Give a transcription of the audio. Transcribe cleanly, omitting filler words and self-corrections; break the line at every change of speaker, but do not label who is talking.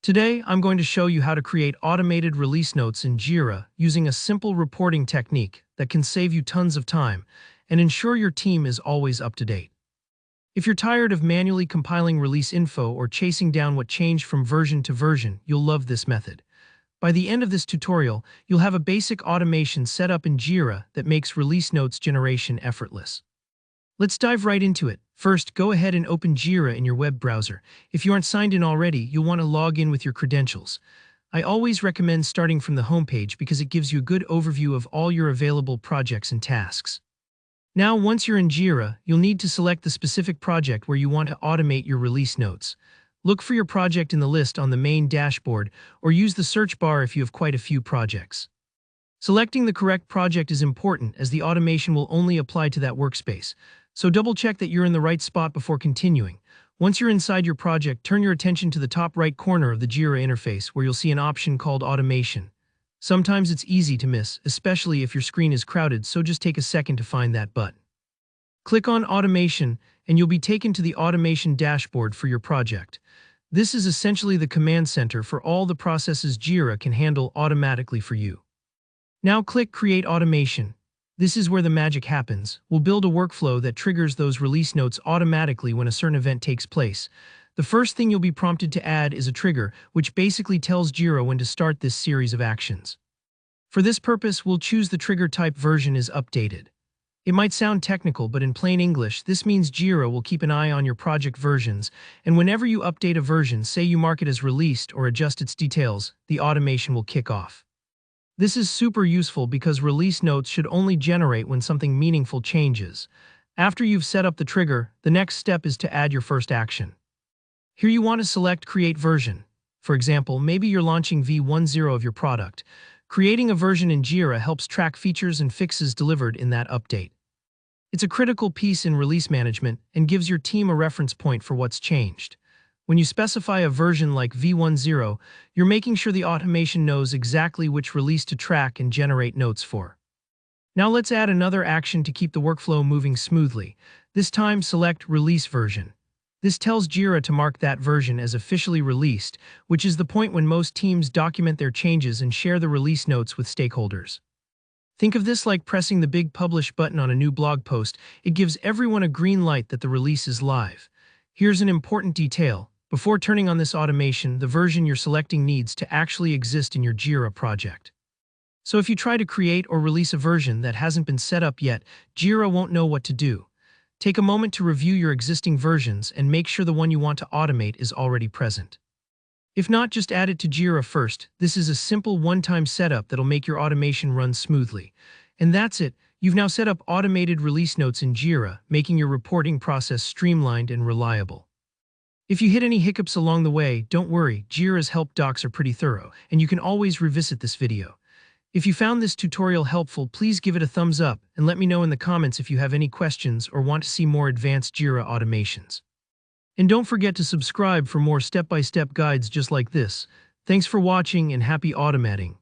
Today, I'm going to show you how to create automated release notes in Jira using a simple reporting technique that can save you tons of time and ensure your team is always up to date. If you're tired of manually compiling release info or chasing down what changed from version to version, you'll love this method. By the end of this tutorial, you'll have a basic automation set up in Jira that makes release notes generation effortless. Let's dive right into it. First, go ahead and open Jira in your web browser. If you aren't signed in already, you'll want to log in with your credentials. I always recommend starting from the homepage because it gives you a good overview of all your available projects and tasks. Now, once you're in Jira, you'll need to select the specific project where you want to automate your release notes. Look for your project in the list on the main dashboard or use the search bar if you have quite a few projects. Selecting the correct project is important as the automation will only apply to that workspace. So double-check that you're in the right spot before continuing. Once you're inside your project, turn your attention to the top right corner of the Jira interface where you'll see an option called Automation. Sometimes it's easy to miss, especially if your screen is crowded, so just take a second to find that button. Click on Automation, and you'll be taken to the automation dashboard for your project. This is essentially the command center for all the processes Jira can handle automatically for you. Now click Create Automation. This is where the magic happens. We'll build a workflow that triggers those release notes automatically when a certain event takes place. The first thing you'll be prompted to add is a trigger, which basically tells Jira when to start this series of actions. For this purpose, we'll choose the trigger type version is updated. It might sound technical, but in plain English, this means Jira will keep an eye on your project versions, and whenever you update a version, say you mark it as released or adjust its details, the automation will kick off. This is super useful because release notes should only generate when something meaningful changes. After you've set up the trigger, the next step is to add your first action. Here you want to select Create Version. For example, maybe you're launching V10 of your product. Creating a version in Jira helps track features and fixes delivered in that update. It's a critical piece in release management and gives your team a reference point for what's changed. When you specify a version like V10, you're making sure the automation knows exactly which release to track and generate notes for. Now let's add another action to keep the workflow moving smoothly. This time, select Release Version. This tells Jira to mark that version as officially released, which is the point when most teams document their changes and share the release notes with stakeholders. Think of this like pressing the big Publish button on a new blog post. It gives everyone a green light that the release is live. Here's an important detail. Before turning on this automation, the version you're selecting needs to actually exist in your Jira project. So if you try to create or release a version that hasn't been set up yet, Jira won't know what to do. Take a moment to review your existing versions and make sure the one you want to automate is already present. If not, just add it to Jira first. This is a simple one-time setup that'll make your automation run smoothly. And that's it. You've now set up automated release notes in Jira, making your reporting process streamlined and reliable. If you hit any hiccups along the way, don't worry, Jira's help docs are pretty thorough, and you can always revisit this video. If you found this tutorial helpful, please give it a thumbs up and let me know in the comments if you have any questions or want to see more advanced Jira automations. And don't forget to subscribe for more step-by-step guides just like this. Thanks for watching and happy automating.